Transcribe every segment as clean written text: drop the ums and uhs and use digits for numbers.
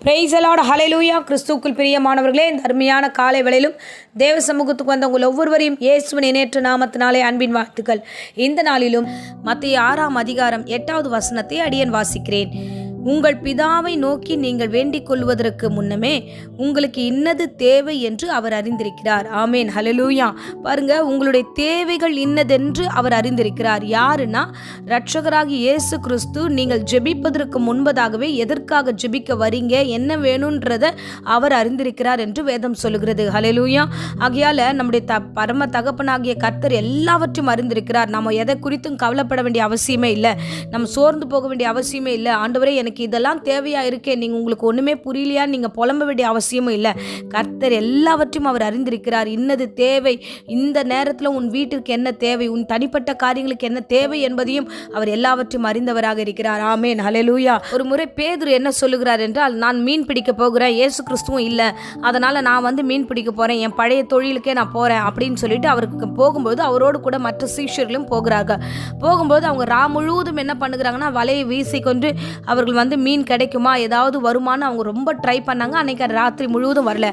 Price the Lord, ஹல்லேலூயா. கிறிஸ்துவுக்குள் பிரியமானவர்களே, இந்த அருமையான காலை வேளையிலும் தேவ சமூகத்துக்கு வந்த உங்கள் ஒவ்வொருவரையும் இயேசுவின் இணையற்ற நாமத்தினாலே அன்பின் வாழ்த்துக்கள். இந்த நாளிலும் மத்தேயு 6ஆம் அதிகாரம் 8வது வசனத்தை அடியேன் வாசிக்கிறேன். உங்கள் பிதாவை நோக்கி நீங்கள் வேண்டிக் கொள்வதற்கு முன்னமே உங்களுக்கு இன்னது தேவை என்று அவர் அறிந்திருக்கிறார். ஆமேன், ஹல்லேலூயா. பாருங்க, உங்களுடைய தேவைகள் இன்னதென்று அவர் அறிந்திருக்கிறார். யாருன்னா, இரட்சகராகி இயேசு கிறிஸ்து நீங்கள் ஜெபிப்பதற்கு முன்பதாகவே எதற்காக ஜெபிக்க வரீங்க, என்ன வேணுன்றத அவர் அறிந்திருக்கிறார் என்று வேதம் சொல்லுகிறது. ஹல்லேலூயா. ஆகையால நம்முடைய பரம தகப்பனாகிய கர்த்தர் எல்லாவற்றையும் அறிந்திருக்கிறார். நம்ம எதை குறித்தும் கவலைப்பட வேண்டிய அவசியமே இல்லை, நம்ம சோர்ந்து போக வேண்டிய அவசியமே இல்லை. ஆண்டவரே, எனக்கு இதெல்லாம் தேவையா இருக்கே, நீங்க உங்களுக்கு ஒண்ணுமே புரியலையா, நீங்க புலம்ப வேண்டிய அவசியமும் இல்லை. கர்த்தர் எல்லாவற்றையும் அவர் அறிந்திருக்கிறார். இன்னது தேவை, இந்த நேரத்தில் உன் வீட்டிற்கு என்ன தேவை, உன் தனிப்பட்ட காரியங்களுக்கு என்ன தேவை என்பதையும் அவர் எல்லாவற்றையும் அறிந்தவராக இருக்கிறார். ஆமேன், ஹல்லேலூயா. ஒரு முறை பேதுரு என்ன சொல்லுகிறார் என்றால், நான் மீன் பிடிக்க போகிறேன், இயேசு கிறிஸ்துவும் இல்லை, அதனால நான் மீன் பிடிக்க போறேன், என் பழைய தொழிலுக்கே நான் போறேன் அப்படின்னு சொல்லிட்டு அவருக்கு போகும்போது அவரோடு கூட மற்ற சீஷர்களும் போகிறார்கள். போகும்போது அவங்க முழுவதும் என்ன பண்ணுகிறாங்கன்னா, வலையை வீசிக்கொண்டு அவர்கள் மீன் கிடைக்குமா, ஏதாவது வருமானு அவங்க ரொம்ப ட்ரை பண்ணாங்க. அன்னைக்கு ராத்திரி முழுவதும் வரல.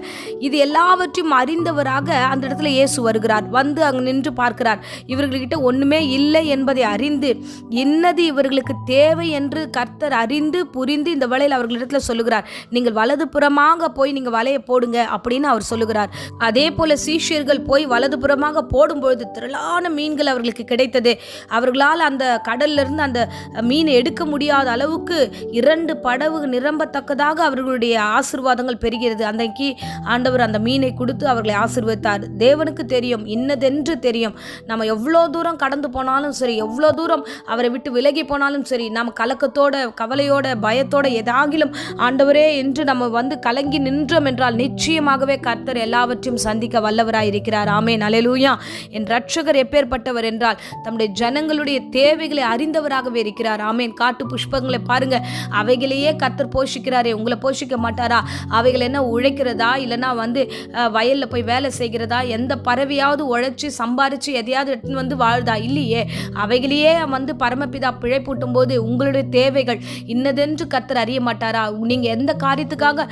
இது எல்லாவற்றையும் அறிந்தவராக அந்த இடத்துல இயேசு வருகிறார். வந்து அங்கு நின்று பார்க்கிறார். இவர்கள்கிட்ட ஒண்ணுமே இல்லை என்பதை அறிந்து, என்னது இவர்களுக்கு தேவை என்று கர்த்தர் அறிந்து புரிந்து இந்த வேளையில் அவர்களிடத்துல சொல்லுகிறார், நீங்கள் வலது புறமாக போய் நீங்க வலையை போடுங்க அப்படின்னு அவர் சொல்லுகிறார். அதே போல சீஷர்கள் போய் வலது புறமாக போடும்பொழுது திரளான மீன்கள் அவர்களுக்கு கிடைத்தது. அவர்களால் அந்த கடல்ல இருந்து அந்த மீனை எடுக்க முடியாத அளவுக்கு 2 படகு நிரம்பத்தக்கதாக அவர்களுடைய ஆசீர்வாதங்கள் பெறுகிறது. அன்றைக்கு ஆண்டவர் அந்த மீனை கொடுத்து அவர்களை ஆசீர்வதித்தார். தேவனுக்கு தெரியும், இன்னதென்று தெரியும். நம்ம எவ்வளோ தூரம் கடந்து போனாலும் சரி, எவ்வளோ தூரம் அவரை விட்டு விலகி போனாலும் சரி, நம்ம கலக்கத்தோட, கவலையோட, பயத்தோட ஏதாகிலும் ஆண்டவரே என்று நம்ம கலங்கி நின்றோம் என்றால் நிச்சயமாகவே கர்த்தர் எல்லாவற்றையும் சந்திக்க வல்லவராய் இருக்கிறார். ஆமேன், ஹல்லேலூயா. என் இரட்சகர் எப்பேற்பட்டவர் என்றால் தம்முடைய ஜனங்களுடைய தேவைகளை அறிந்தவராகவே இருக்கிறார். ஆமேன். காட்டு புஷ்பங்களை பாருங்க, அவைகளையே கர்த்தர் போஷிக்கிறாரே, உங்களை போஷிக்க மாட்டாரா? அவைகள் என்ன உழைக்கிறதா, இல்லைன்னா வயல்ல போய் வேலை செய்கிறதா? எந்த பறவையாவது உழைச்சி சம்பாரிச்சு எதையாவது எடுத்துன்னு வாழ்தா? இல்லையே. அவைகளையே பரமபிதா பிழைப்பூட்டும் போது உங்களுடைய தேவைகள் இன்னதென்று கர்த்தர் அறிய மாட்டாரா? நீங்க எந்த காரியத்துக்காக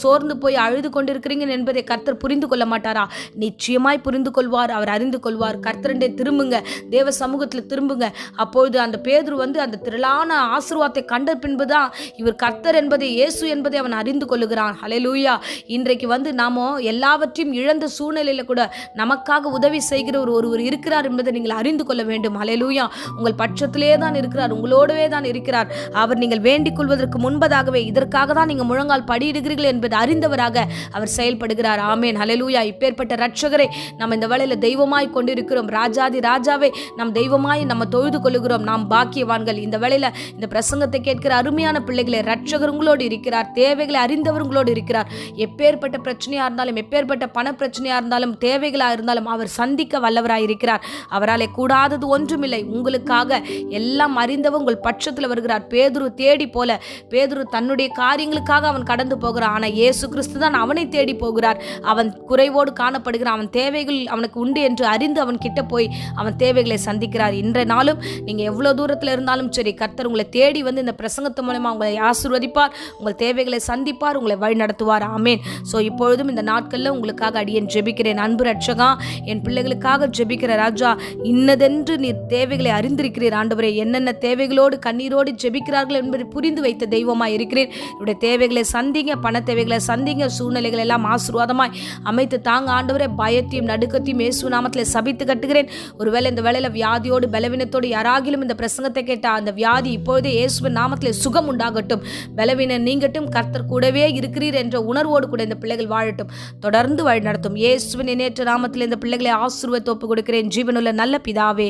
சோர்ந்து போய் அழுது கொண்டிருக்கிறீங்க என்பதை கர்த்தர் புரிந்து கொள்ள மாட்டாரா? நிச்சயமாய் புரிந்து கொள்வார், அவர் அறிந்து கொள்வார். கர்த்தரண்டே திரும்புங்க, தேவ சமூகத்தில் திரும்புங்க. அப்பொழுது அந்த பேதுரு அந்த திரளான ஆசீர்வாதத்தை கண்ட பின்புதான் இவர் கர்த்தர் என்பதை, இயேசு என்பதை அவன் அறிந்து கொள்ளுகிறான். ஹல்லேலூயா. இன்றைக்கு நாம எல்லாவற்றையும் இழந்த சூழ்நிலையில கூட நமக்காக உதவி செய்கிற ஒருவர் இருக்கிறார் என்பதை நீங்கள் அறிந்து கொள்ள வேண்டும். ஹல்லேலூயா. உங்கள் பட்சத்திலே தான் இருக்கிறார், உங்களோடவே தான் இருக்கிறார். அவர் நீங்கள் வேண்டிக் கொள்வதற்கு முன்பதாகவே இதற்காக தான் நீங்க முழங்கால் படியிடுகிறீர்கள் என்பதை அறிந்தவராக அவர் செயல்படுகிறார். ஆமேன், ஹல்லேலூயா. இப்பேற்பட்ட இரட்சகரை நம்ம இந்த வேளையில தெய்வமாய் கொண்டிருக்கிறோம். ராஜாதி ராஜாவை நம் தெய்வமாய் நம்ம தொழுது கொள்ளுகிறோம். நாம் பாக்கியவான்கள். இந்த வேளையில இந்த பிரசங்கத்தை கேட்கிற அருமையான பிள்ளைகளை, இரட்சகர் உங்களோடு இருக்கிறார். தேவைகளை அறிந்தவர் உங்களோடு இருக்கிறார். எப்பேற்பட்ட பிரச்சனையா இருந்தாலும், எப்பேற்பட்ட பண பிரச்சனையா இருந்தாலும், தேவைகளா இருந்தாலும் அவர் சந்திக்க வல்லவராய் இருக்கிறார். அவராலே கூடாதது ஒன்றுமில்லை. உங்களுக்காக எல்லாம் அறிந்தவர் உங்கள் பட்சத்தில் வருகிறார். பேதுரு தேடி போல, பேதுரு தன்னுடைய காரியங்களுக்காக அவன் கடந்து போகிறான். ஆனா இயேசு கிறிஸ்து தான் அவனை தேடி போகிறார். அவன் குறைவோடு காணப்படுகிறான். அவன் தேவைகள் அவனுக்கு உண்டு என்று அறிந்து அவன் கிட்ட போய் அவன் தேவைகளை சந்திக்கிறார். இன்றைய நாளும் நீங்க எவ்வளவு தூரத்தில் இருந்தாலும் சரி, கர்த்தர் உங்களை தேடி இந்த பிரசங்கத்து மூலமா உங்களை ஆசீர்வதிப்பார், உங்கள் தேவைகளை சந்திப்பார், உங்களை வழி நடத்துவார். ஆமேன். இப்பொழுதும் இந்த நாட்கள்ல உங்களுக்காக அடியேன் ஜெபிக்கிறேன். அன்பு இரட்சகா, என் பிள்ளைகளுக்காக ஜெபிக்கிற ராஜா, இன்னதென்று நீர் தேவைகளை அறிந்திருக்கிறீர். ஆண்டவரே, என்னென்ன தேவைகளோடு கண்ணீரோடு ஜெபிக்கிறார்கள் என்பதை புரிந்து வைத்த தெய்வமாய் இருக்கிறேன். என்னுடைய தேவைகளை சந்திங்க, பண தேவைகளை சந்திங்க, சூழ்நிலைகள் எல்லாம் ஆசீர்வாதமாய் அமைத்து தாங்க. ஆண்டவரே, பயத்தையும் நடுக்கத்தையும் இயேசு நாமத்தில் சபித்து கட்டுகிறேன். ஒருவேளை இந்த வேளையில வியாதியோடு பலவீனத்தோடு யாராகிலும் இந்த பிரசங்கத்தை கேட்டா, அந்த வியாதி இப்பொழுதே இயேசுவின் நாமத்திலே சுகம் உண்டாகட்டும், பலவீனம் நீங்கட்டும். கர்த்தர் கூடவே இருக்கிறீர் என்ற உணர்வோடு கூட இந்த பிள்ளைகள் வாழட்டும், தொடர்ந்து வழி நடத்தும். இயேசுவின் இணையற்ற நாமத்தில் இந்த பிள்ளைகளை ஆசீர்வாதத்தை ஒப்புக் கொடுக்கிறேன், ஜீவனுள்ள நல்ல பிதாவே.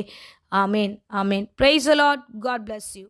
ஆமேன், ஆமேன். Praise the lord. God bless you.